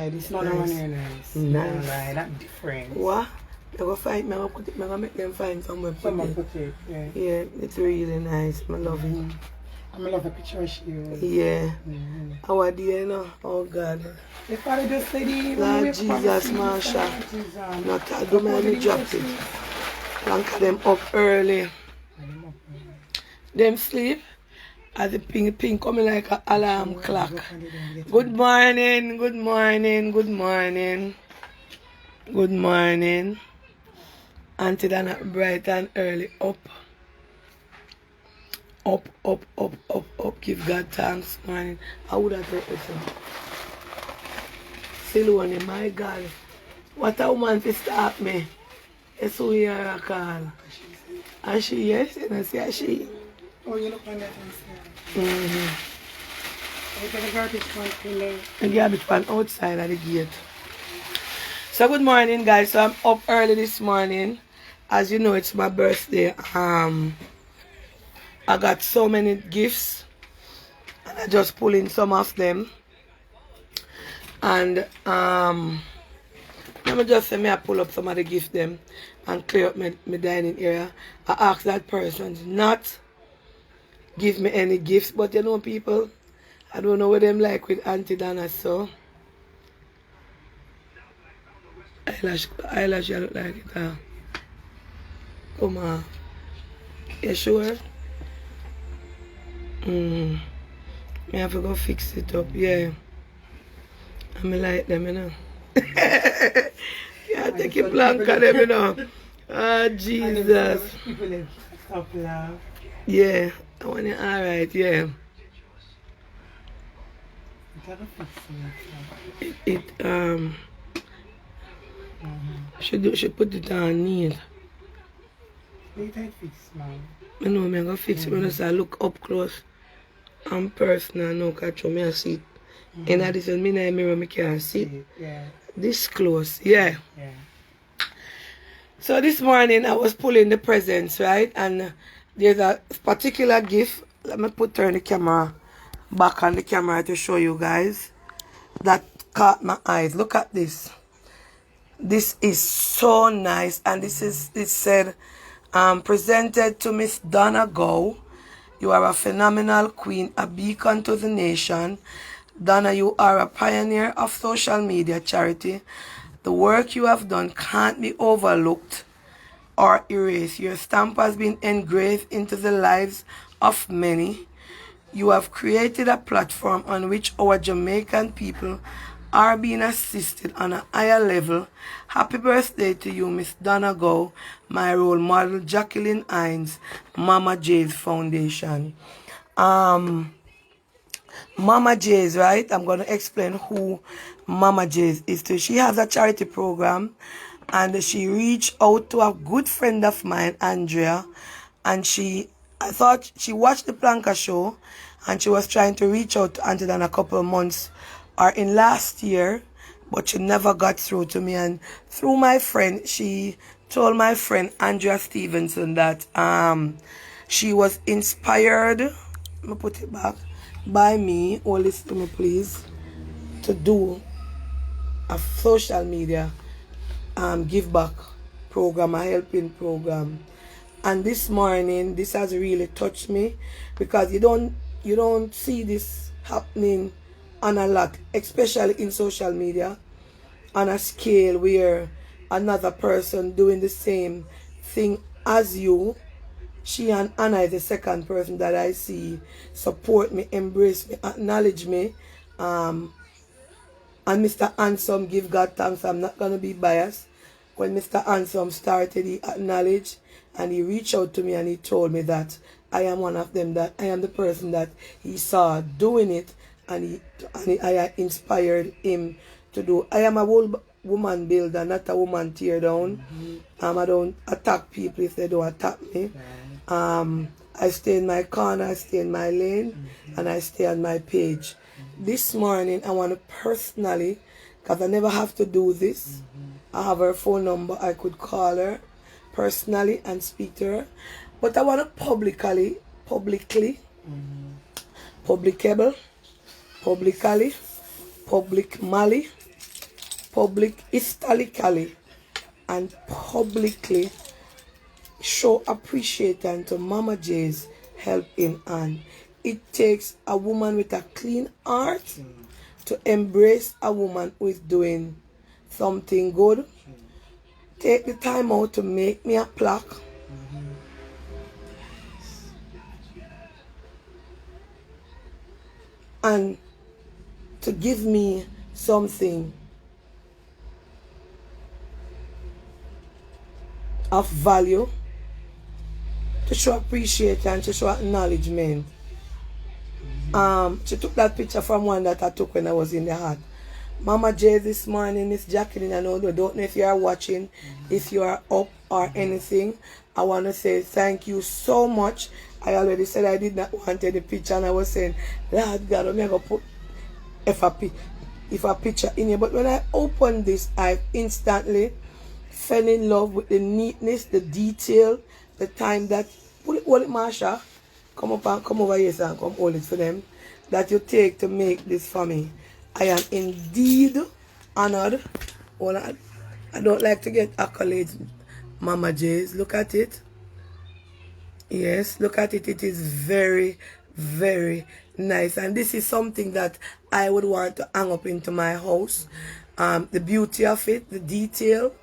Like this no, nice. No one here nice. Nice. Like that different. What? I'm gonna put it, I'm gonna make them find somewhere put Someone it. put it, yeah. Yeah, it's really nice. I love it. I love the picture she was. Yeah. Our dear, you know. Oh God. If I just say Lord Jesus, Marsha. Not I don't mind me drop it. Plank them up early. Them sleep. As the ping coming like an alarm clock. Good morning, good morning, good morning. Good morning. Aunty Donna bright and early up. Up. Give God thanks, morning. How would I take it? Silone, my God. What a woman to stop me. It's who you are call. And she, yes, and I say she. Oh, you look on that one. Look at the garbage one there. The garbage one outside of the gate. So good morning, guys. So I'm up early this morning. As you know, it's my birthday. I got so many gifts. And I just pull in some of them. And let me just say I pull up some of the gifts them and clear up my dining area. I ask that person not give me any gifts, but you know people, I don't know what them like with Aunty Donna, so eyelash you look like it. Come on. You sure? Me have to go fix it up, yeah. I like them, you know. Yeah, take a plank of them, you know. Oh, Jesus. Yeah, I want it alright, yeah. Should put it on neat. I know I'm gonna fix it when I look up close and personal, no catch me and see it. And this is me in the mirror, I can't see it. Yeah. This close, yeah. So this morning I was pulling the presents, right? And there's a particular gift. Let me turn the camera back on the camera to show you guys. That caught my eyes. Look at this. This is so nice. And it said, presented to Miss Donna Go. You are a phenomenal queen, a beacon to the nation. Donna, you are a pioneer of social media charity. The work you have done can't be overlooked or erased. Your stamp has been engraved into the lives of many. You have created a platform on which our Jamaican people are being assisted on a higher level. Happy birthday to you, Miss Donna Go, my role model, Jacqueline Hinds, MamaJ Hinds Foundation. MamaJ, right? I'm going to explain who MamaJ is to. She has a charity program and she reached out to a good friend of mine, Andrea, and I thought she watched the Planka show and she was trying to reach out to Aunty Donna a couple of months or in last year, but she never got through to me. And through my friend, she told my friend Andrea Stevenson that she was inspired, let me put it back, by me, or listen to me please, to do a social media give back program, a helping program. And this morning, this has really touched me because you don't see this happening on a lot, especially in social media, on a scale where another person doing the same thing as you. She and Anna is the second person that I see support me, embrace me, acknowledge me. And Mr. Handsome, give God thanks, I'm not going to be biased. When Mr. Handsome started, he acknowledged and he reached out to me and he told me that I am one of them, that I am the person that he saw doing it and I inspired him to do. I am a whole woman builder, not a woman tear down. I don't attack people if they don't attack me. I stay in my corner, I stay in my lane, and I stay on my page. This morning, I want to personally, because I never have to do this, I have her phone number, I could call her personally and speak to her. But I want to publicly, publicly, historically and publicly show appreciation to Mama J's helping hand. It takes a woman with a clean heart to embrace a woman who is doing something good. Take the time out to make me a plaque. And to give me something of value, to show appreciation, to show acknowledgement. She took that picture from one that I took when I was in the heart. Mama J this morning, Miss Jacqueline, I don't know if you are watching, if you are up or anything. I want to say thank you so much. I already said I did not want any picture, and I was saying, Lord God, I'm going to put if a picture in here. But when I opened this, I instantly fell in love with the neatness, the detail, the time that, hold it, Marsha. Come up and come over here and come hold it for them. That you take to make this for me. I am indeed honored. Well, I don't like to get accolades, Mama J's. Look at it. Yes, look at it. It is very, very nice. And this is something that I would want to hang up into my house. The beauty of it, the detail,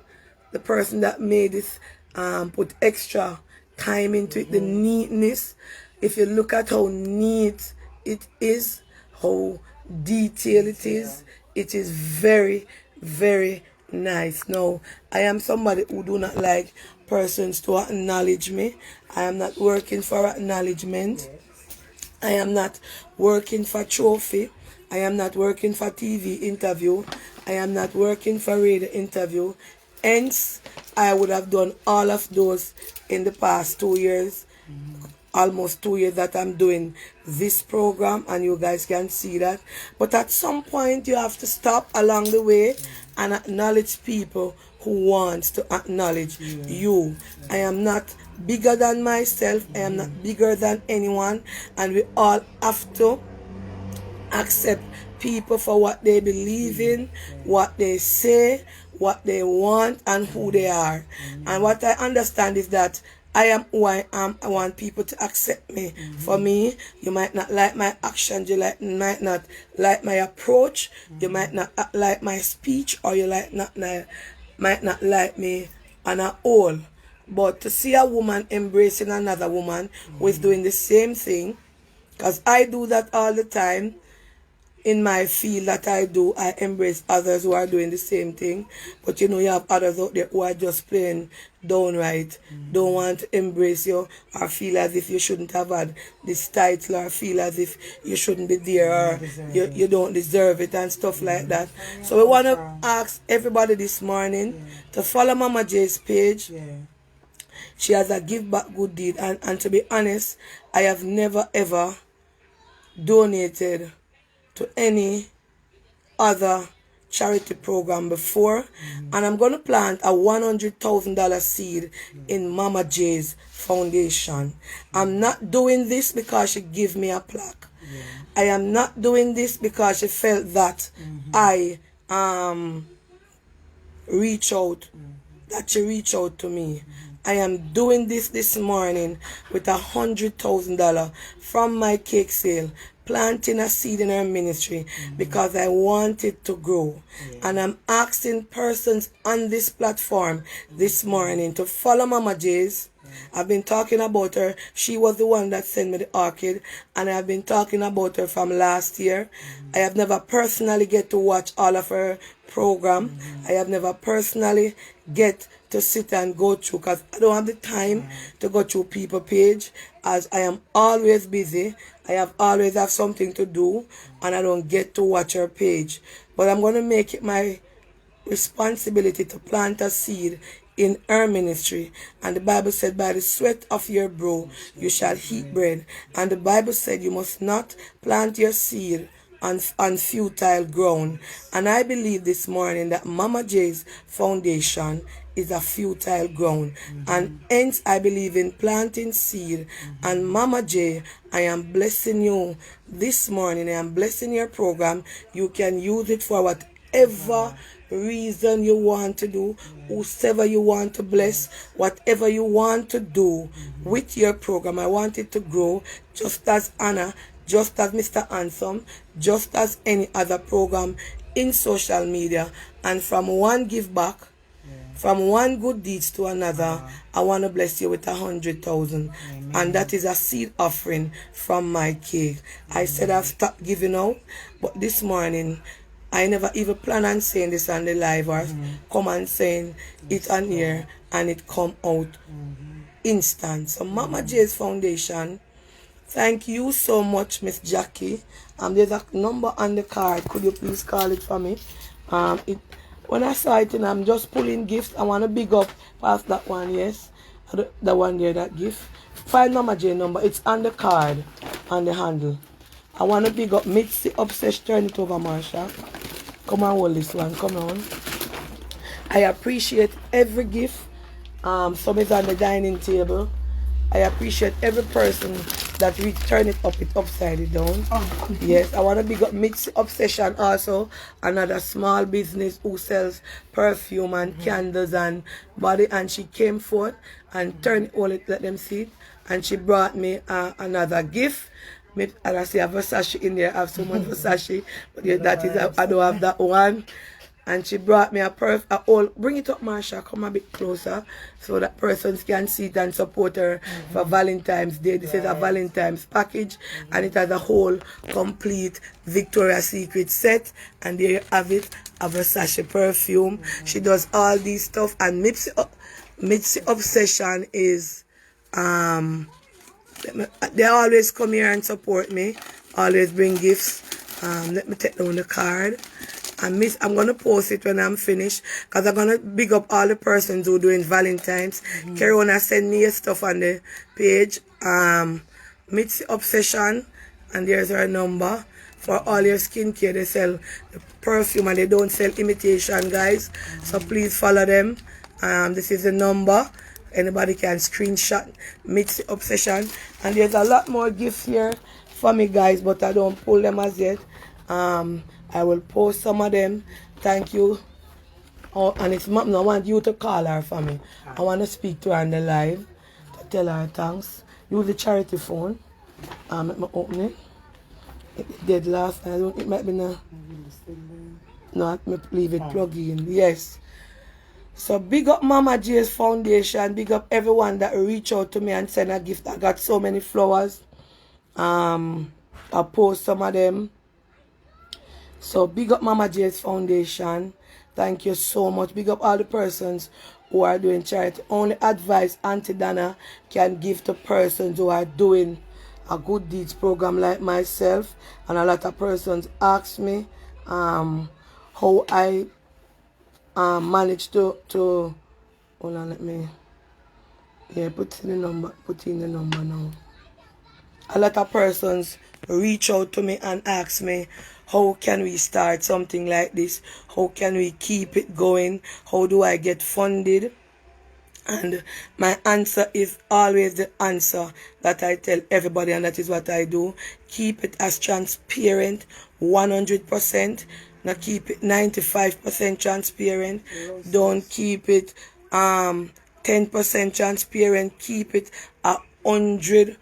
the person that made this put extra time into it, the neatness. If you look at how neat it is, how detailed it is very, very nice. Now, I am somebody who do not like persons to acknowledge me. I am not working for acknowledgement. I am not working for trophy. I am not working for TV interview. I am not working for radio interview. Hence, I would have done all of those in the past 2 years. Almost 2 years that I'm doing this program, and you guys can see that. But at some point you have to stop along the way and acknowledge people who want to acknowledge you. I am not bigger than myself. I am not bigger than anyone, and we all have to accept people for what they believe in, what they say, what they want, and who they are. And what I understand is that I am who I am. I want people to accept me. For me, you might not like my actions, you might not like my approach, you might not like my speech, or you might not like me on a whole. But to see a woman embracing another woman who is doing the same thing, because I do that all the time, in my field that I do, I embrace others who are doing the same thing. But you know, you have others out there who are just plain downright, don't want to embrace you, or feel as if you shouldn't have had this title, or feel as if you shouldn't be there, or you don't deserve it, and stuff like that. So we want to ask everybody this morning to follow Mama J's page. She has a give back good deed, and to be honest, I have never ever donated to any other charity program before, and I'm going to plant a $100,000 seed in Mama J's Foundation. I'm not doing this because she gave me a plaque. I am not doing this because she felt that I reach out, that she reached out to me. I am doing this morning with $100,000 from my cake sale, planting a seed in her ministry because I want it to grow. And I'm asking persons on this platform this morning to follow Mama J's. I've been talking about her. She was the one that sent me the orchid, and I've been talking about her from last year. I have never personally get to watch all of her program. I have never personally get to sit and go through, because I don't have the time to go through people page, as I am always busy. I always have something to do, and I don't get to watch her page. But I'm going to make it my responsibility to plant a seed in her ministry. And the Bible said, by the sweat of your brow you shall eat bread. And the Bible said you must not plant your seed on futile ground. And I believe this morning that Mama J's Foundation is a futile ground. And hence I believe in planting seed. And Mama J, I am blessing you this morning. I am blessing your program. You can use it for whatever whatever reason you want to do, whosoever you want to bless, whatever you want to do with your program. I want it to grow just as Anna, just as Mr. Handsome, just as any other program in social media. And from one give back, from one good deeds to another, I want to bless you with 100,000. And that is a seed offering from my cake. I said I've stopped giving out, but this morning, I never even plan on saying this on the live or come and saying it on here and it come out instant. So MamaJ Hinds Foundation, thank you so much, Miss Jackie. There's a number on the card. Could you please call it for me? When I saw it and I'm just pulling gifts, I want to big up past that one, yes. The one there, that gift. Find MamaJ number. It's on the card, on the handle. I want to big up Mitzi Obsessed. Turn it over, Marsha. Come on, hold this one. Come on. I appreciate every gift. Some is on the dining table. I appreciate every person that we turn it up, it upside it down. Yes, I want to big up Mitzi Obsession also, another small business who sells perfume and candles and body, and she came forth and turned it all, let them see it, and she brought me another gift. And I see a Versace in there. I have so much Versace, but yeah, that is, I don't have that one. And she brought me a bring it up, Marsha, come a bit closer so that persons can see it and support her for Valentine's Day. This is a Valentine's package, and it has a whole complete Victoria's Secret set, and there you have it, a Versace perfume. She does all these stuff, and Mitzi Obsession is, they always come here and support me, always bring gifts. Let me take down the card. I'm going to post it when I'm finished, because I'm going to big up all the persons who are doing Valentine's. Kerona send me stuff on the page. Mitzi Obsession, and there's her number. For all your skincare, they sell the perfume and they don't sell imitation, guys. So please follow them. This is the number. Anybody can screenshot Mitzi Obsession. And there's a lot more gifts here for me, guys, but I don't pull them as yet. I will post some of them. Thank you. Oh, and it's mom. I want you to call her for me. I want to speak to her on the live to tell her thanks. Use the charity phone. Let me open it. It did last night. It might be now. No, let me leave it plug in. Yes. So big up MamaJ Hinds Foundation. Big up everyone that reach out to me and send a gift. I got so many flowers. I'll post some of them. So big up MamaJ Hinds Foundation. Thank you so much. Big up all the persons who are doing charity. Only advice Aunty Donna can give to persons who are doing a good deeds program like myself. And a lot of persons ask me how I managed to hold on, let me put in the number now. A lot of persons reach out to me and ask me, how can we start something like this? How can we keep it going? How do I get funded? And my answer is always the answer that I tell everybody, and that is what I do. Keep it as transparent, 100%. Not keep it 95% transparent. Don't keep it 10% transparent. Keep it 100%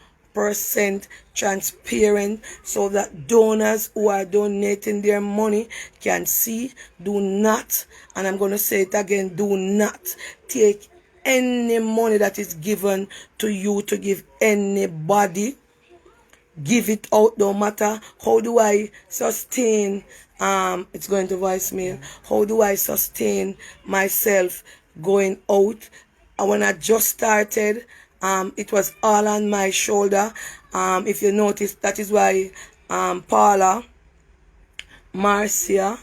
transparent, so that donors who are donating their money can see. Do not, and I'm going to say it again, do not take any money that is given to you to give anybody. Give it out, no matter. How do I sustain, it's going to voicemail. How do I sustain myself going out? When I just started, it was all on my shoulder. If you notice, that is why Paula, Marcia,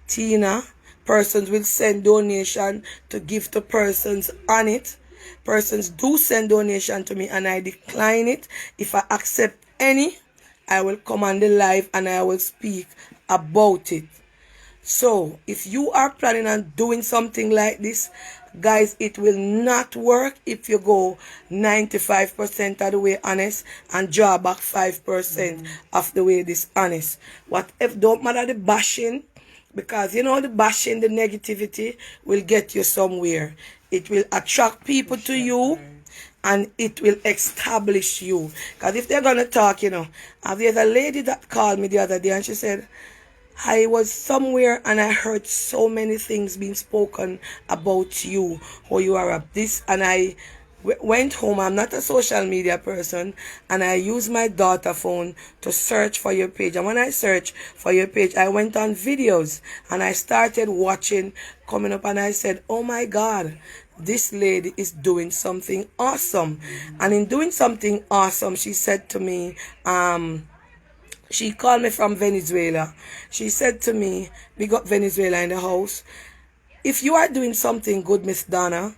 Tina, persons will send donation to give to persons on it. Persons do send donation to me and I decline it. If I accept any, I will come on the live and I will speak about it. So if you are planning on doing something like this, guys, it will not work if you go 95% of the way honest and draw back 5% of the way dishonest. Whatever, don't matter the bashing, Because you know the bashing, the negativity will get you somewhere. It will attract people to you and it will establish you. Because if they're gonna talk, there's a lady that called me the other day and she said, I was somewhere and I heard so many things being spoken about you, how you are a this, and I went home. I'm not a social media person, and I used my daughter phone to search for your page. And when I searched for your page, I went on videos and I started watching coming up, and I said, oh my God, this lady is doing something awesome. And in doing something awesome, she said to me, she called me from Venezuela. She said to me, we got Venezuela in the house. If you are doing something good, Miss Donna,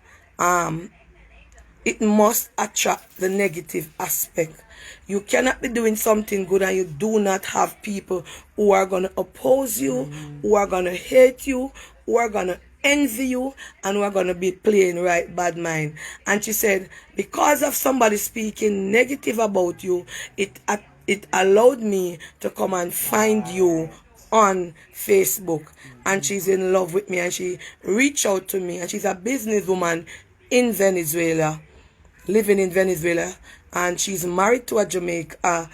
it must attract the negative aspect. You cannot be doing something good and you do not have people who are going to oppose you, who are going to hate you, who are going to envy you, and who are going to be playing right bad mind. And she said, because of somebody speaking negative about you, it allowed me to come and find you on Facebook. And she's in love with me, and she reached out to me, and she's a businesswoman in Venezuela, living in Venezuela, and she's married to a Venezuelan,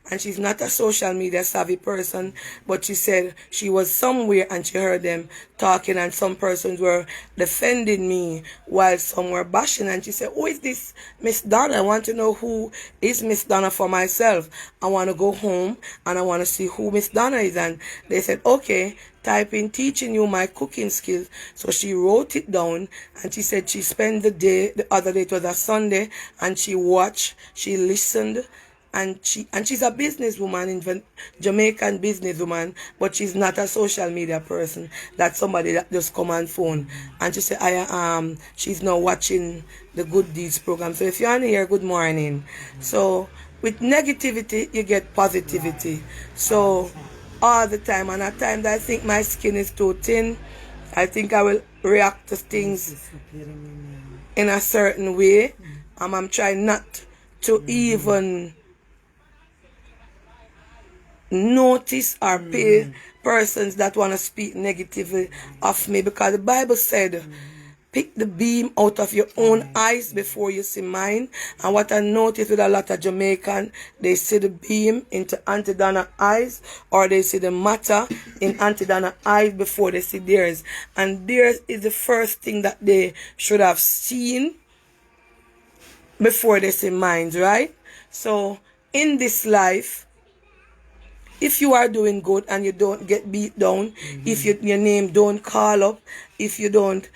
and she's not a social media savvy person, but she said she was somewhere and she heard them talking, and some persons were defending me while some were bashing, and she said, who is this Miss Donna? I want to know who is Miss Donna for myself. I want to go home and I want to see who Miss Donna is. And they said, okay, type in teaching you my cooking skills. So she wrote it down, and she said she spent the other day, it was a Sunday, and she watched, she listened, and she's a businesswoman, Jamaican businesswoman, but she's not a social media person. That's somebody that just come on phone. And she said, she's now watching the Good Deeds program. So if you're on here, good morning. So with negativity, you get positivity. So all the time, and at times I think my skin is too thin. I think I will react to things in a certain way. I'm trying not to even notice or pay persons that want to speak negatively of me, because the Bible said, pick the beam out of your own eyes before you see mine. And what I noticed with a lot of Jamaican, they see the beam into Aunty Donna's eyes, or they see the matter in Aunty Donna's eyes before they see theirs. And theirs is the first thing that they should have seen before they see mine, right? So in this life, if you are doing good and you don't get beat down, if your name don't call up, if you don't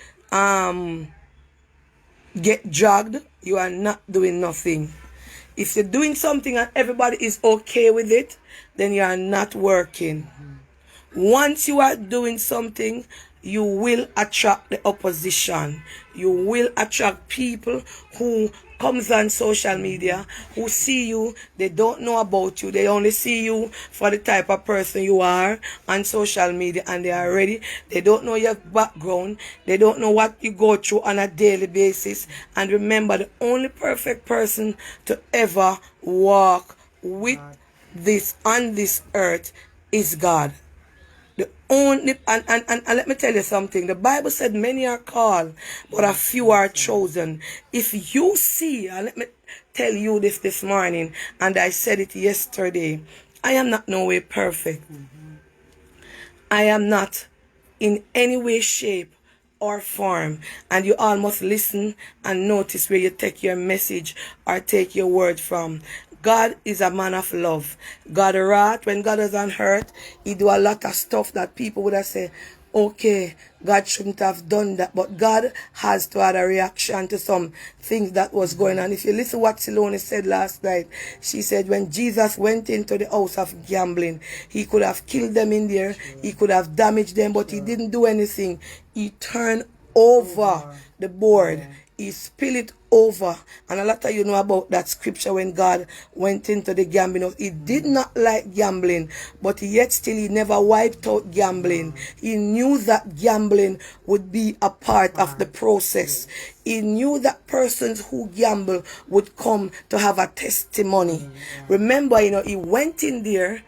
get dragged, you are not doing nothing. If you're doing something and everybody is okay with it, then you are not working. Once you are doing something, you will attract the opposition. You will attract people who comes on social media, who see you, they don't know about you, they only see you for the type of person you are on social media, and they are ready. They don't know your background, they don't know what you go through on a daily basis. And remember, the only perfect person to ever walk with this on this earth is God. The only and let me tell you something. The Bible said many are called, but a few are chosen. If you see, and let me tell you this morning, and I said it yesterday, I am not no way perfect. I am not in any way, shape, or form. And you all must listen and notice where you take your message or take your word from. God is a man of love. God wrath, when God was on earth, he do a lot of stuff that people would have said, okay, God shouldn't have done that. But God has to have a reaction to some things that was going on. If you listen to what Silone said last night, she said when Jesus went into the house of gambling, he could have killed them in there, he could have damaged them, but he didn't do anything. He turned over the board. he spilled it over. And a lot of you know about that scripture when God went into the gambling. He did not like gambling, but yet still he never wiped out gambling. He knew that gambling would be a part of the process. He knew that persons who gamble would come to have a testimony. Remember, he went in there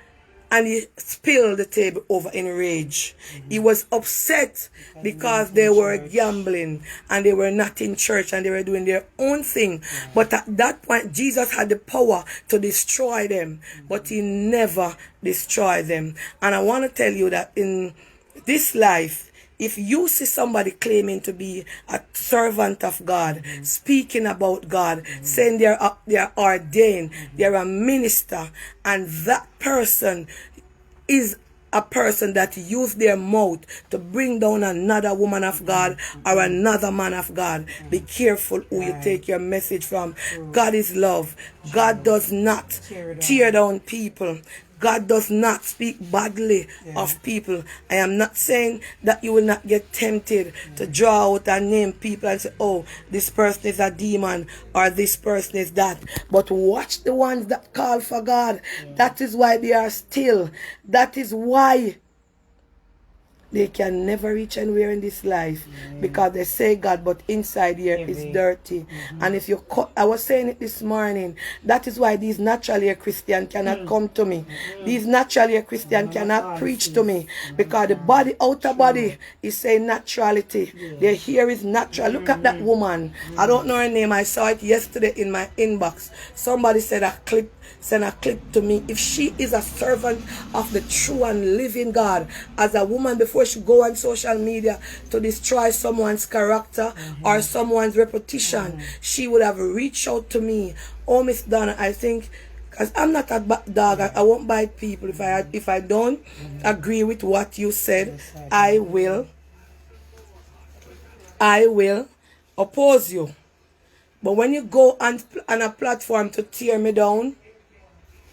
and he spilled the table over in rage. He was upset because they were gambling and they were not in church and they were doing their own thing. But at that point, Jesus had the power to destroy them, but he never destroyed them. And I want to tell you that in this life, if you see somebody claiming to be a servant of God, speaking about God, saying they're ordained, they're a minister, and that person is a person that used their mouth to bring down another woman of God or another man of God, be careful who you take your message from. God is love. God does not tear down people. God does not speak badly of people. I am not saying that you will not get tempted to draw out and name people and say, oh, this person is a demon or this person is that. But watch the ones that call for God. That is why they are still. That is why they can never reach anywhere in this life, because they say God, but inside here is dirty. And if you I was saying it this morning, that is why these naturally Christian cannot come to me. These naturally Christian cannot preach to me, because the body, outer body is saying naturality. Their hair is natural. Look at that woman. I don't know her name. I saw it yesterday in my inbox. Somebody sent a clip to me. If she is a servant of the true and living God, as a woman, before she go on social media to destroy someone's character or someone's reputation, she would have reached out to me. Oh, Miss Donna, I think, because I'm not a dog, I won't bite people. If I don't agree with what you said, I will oppose you. But when you go on a platform to tear me down,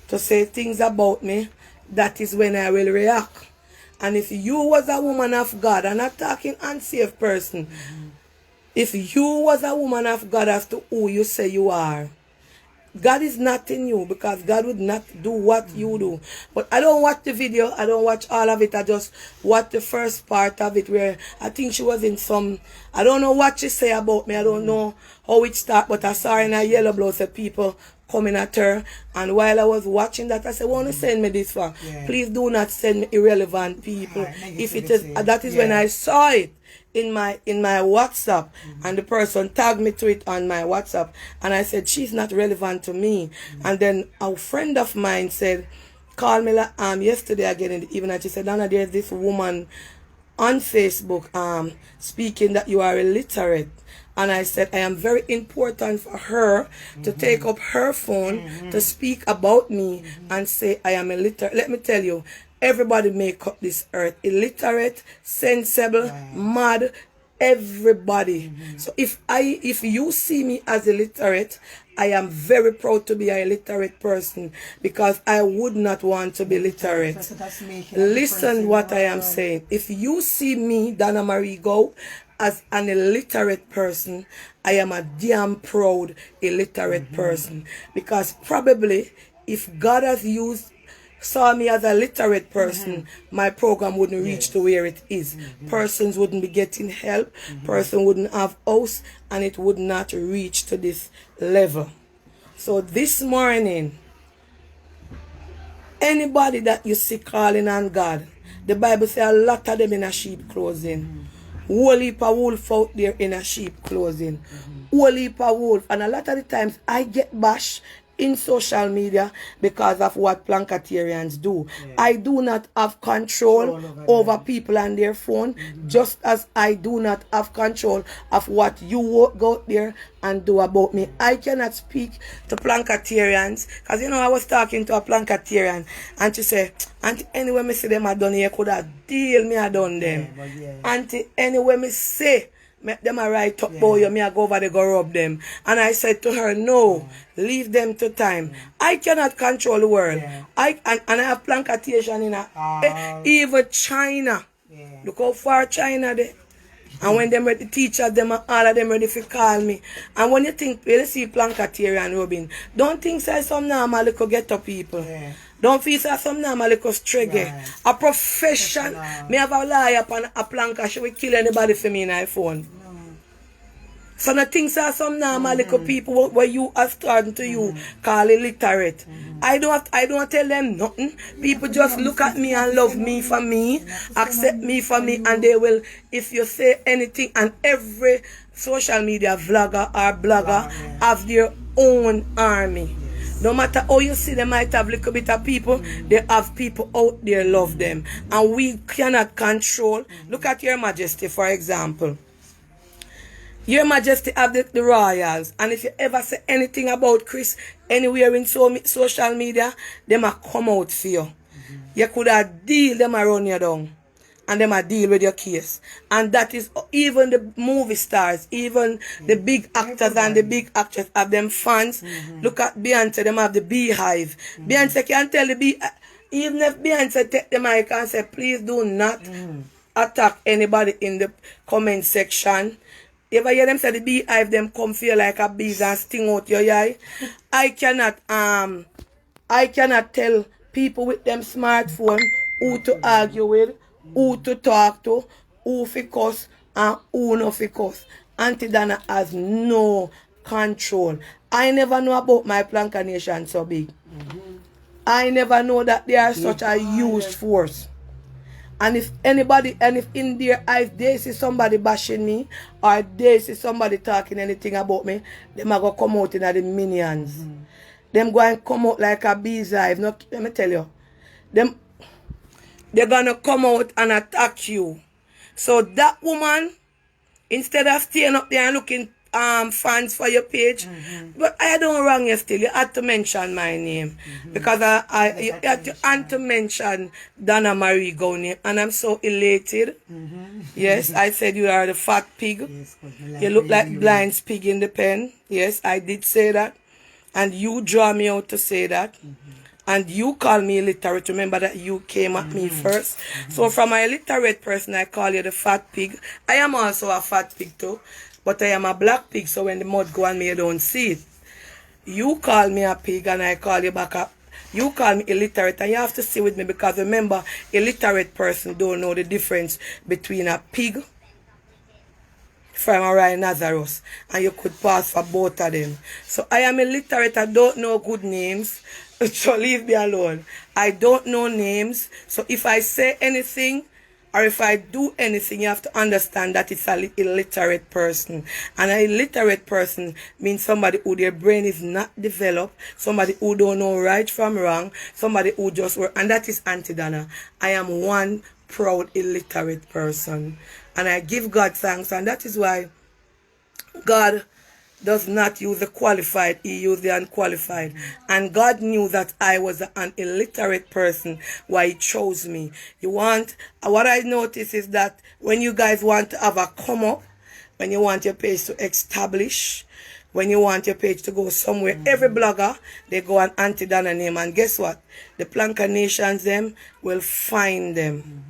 to say things about me, that is when I will react. And if you was a woman of God, I'm not talking unsafe person, if you was a woman of God as to who you say you are, God is not in you, because God would not do what you do. But I don't watch the video, I don't watch all of it, I just watch the first part of it where I think she was in some, I don't know what she say about me, I don't know how it start, but I saw her in a yellow blouse, the people coming at her, and while I was watching that, I said, want to send me this for? Please do not send me irrelevant people. If it is, that is when I saw it in my WhatsApp, and the person tagged me to it on my WhatsApp, and I said, she's not relevant to me. And then a friend of mine said, called me yesterday again in the evening, and she said, Donna, there's this woman on Facebook speaking that you are illiterate. And I said, I am very important for her to take up her phone to speak about me and say I am illiterate. Let me tell you, everybody make up this earth. Illiterate, sensible, mad, everybody. So if you see me as illiterate, I am very proud to be an illiterate person, because I would not want to be literate. Listen what I am saying. If you see me, Donna Marie Go, as an illiterate person, I am a damn proud illiterate person, because probably if God has saw me as a literate person, my program wouldn't reach to where it is. Persons wouldn't be getting help, person wouldn't have house, and it would not reach to this level. So this morning, anybody that you see calling on God, the Bible says a lot of them in a sheep clothing. Whole heap of wolf out there in a sheep clothing. Whole heap of wolf. And a lot of the times I get bashed in social media because of what Plancatarians do. I do not have control over people and their phone, just as I do not have control of what you go out there and do about me. I cannot speak to Plancatarians, because I was talking to a Plancatarian and she said, Aunty, anyway me see them I done here, could have deal me I done them. Aunty, anyway me say make them a right up boy, me I go over there go rub them. And I said to her, no, leave them to time. I cannot control the world. And I have plantation in even China. Look how far China there. And when them ready, teachers, them and all of them ready to call me. And when you think, well, you see Plankatieri and Robin, don't think say some normal little ghetto people. Yeah. Don't feel say some normal little struggle. Right. A profession. Me have a lawyer upon a plank, she will kill anybody for me in iPhone. So the things are some normal little people where you are starting to you call illiterate. I don't tell them nothing. People just look at me and love me for me, accept me for me, and they will, if you say anything, and every social media vlogger or blogger have their own army. No matter how you see, they might have a little bit of people, they have people out there love them. And we cannot control. Look at Your Majesty, for example. Your Majesty have the royals, and if you ever say anything about Chris anywhere in social media, they might come out for you. You could have deal them around you down, and they might deal with your case. And that is even the movie stars, even the big actors and the big actresses have them fans. Look at Beyonce, them have the beehive. Beyonce can tell the even if Beyonce take the mic and say, please do not attack anybody in the comment section. You ever hear them say the beehive them come feel like a bees and sting out your eye? I cannot tell people with them smartphone who to argue with, who to talk to, who fi cuss and who no fi cuss. Aunty Donna has no control. I never know about my Planka Nation so big. I never know that they are such a huge force. And if anybody, and if in their eyes they see somebody bashing me, or they see somebody talking anything about me, them are going to come out in the minions. Them going to come out like a beehive. No, let me tell you. They're going to come out and attack you. So that woman, instead of staying up there and looking fans for your page, but I don't wrong you still. You had to mention my name because you had to mention Donna Marie Gownie, and I'm so elated. Yes, I said you are the fat pig. Yes, You look like Blind's pig in the pen. Yes, I did say that, and you draw me out to say that. And you call me illiterate. Remember that you came at me first. So from a illiterate person, I call you the fat pig. I am also a fat pig too. But I am a black pig, so when the mud go on me, you don't see it. You call me a pig and I call you back up. You call me illiterate and you have to stay with me because remember, illiterate person don't know the difference between a pig from a rhinoceros, and you could pass for both of them. So I am illiterate, I don't know good names, so leave me alone. I don't know names, so if I say anything, or if I do anything, you have to understand that it's an illiterate person. And an illiterate person means somebody who their brain is not developed, somebody who don't know right from wrong, somebody who just work. And that is Aunty Donna. I am one proud illiterate person. And I give God thanks. And that is why God does not use the qualified, he used the unqualified. And God knew that I was an illiterate person, why he chose me. What I notice is that when you guys want to have a come up, when you want your page to establish, when you want your page to go somewhere, every blogger, they go on Aunty Donna name. And guess what? The Planka Nations, them will find them.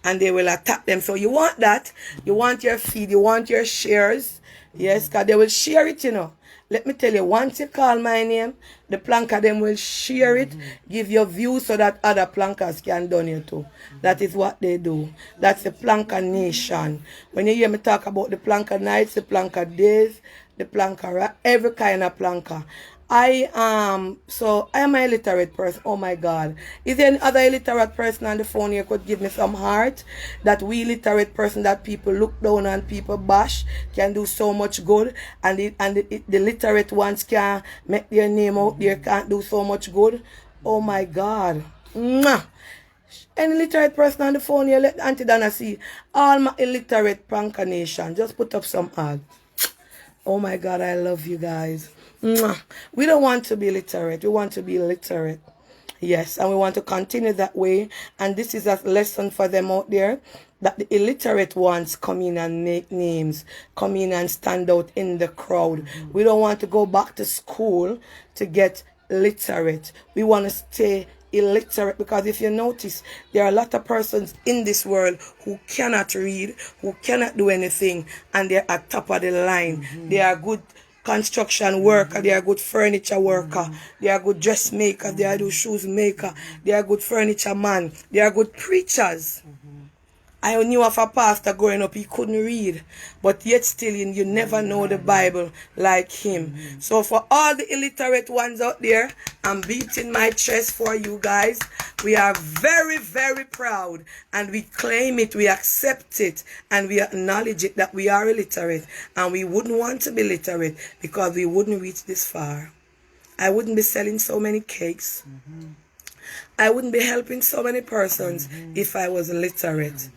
And they will attack them. So you want that. You want your feed. You want your shares. Yes, because they will share it, you know. Let me tell you, once you call my name, the planka them will share it, give you views so that other plankas can donate too. That is what they do. That's the Planka Nation. When you hear me talk about the planka nights, the planka days, the planka, every kind of planka. I am an illiterate person. Oh my God. Is there any other illiterate person on the phone here could give me some heart? That we illiterate person that people look down and people bash can do so much good, and the literate ones can make their name out there, can't do so much good. Oh my God. Mwah. Any illiterate person on the phone here, let Aunty Donna see. All my illiterate Planka Nation, just put up some ad. Oh my God, I love you guys. We don't want to be literate. We want to be literate. Yes, and we want to continue that way. And this is a lesson for them out there, that the illiterate ones come in and make names, come in and stand out in the crowd. We don't want to go back to school to get literate. We want to stay illiterate, because if you notice, there are a lot of persons in this world who cannot read, who cannot do anything, and they're at top of the line. They are good construction worker, they are good furniture worker, they are good dressmaker, they are good shoes maker, they are good furniture man, they are good preachers. I knew of a pastor growing up, he couldn't read, but yet still you never know the Bible like him. So for all the illiterate ones out there, I'm beating my chest for you guys. We are very, very proud, and we claim it, we accept it, and we acknowledge it that we are illiterate, and we wouldn't want to be literate because we wouldn't reach this far. I wouldn't be selling so many cakes. I wouldn't be helping so many persons if I was literate.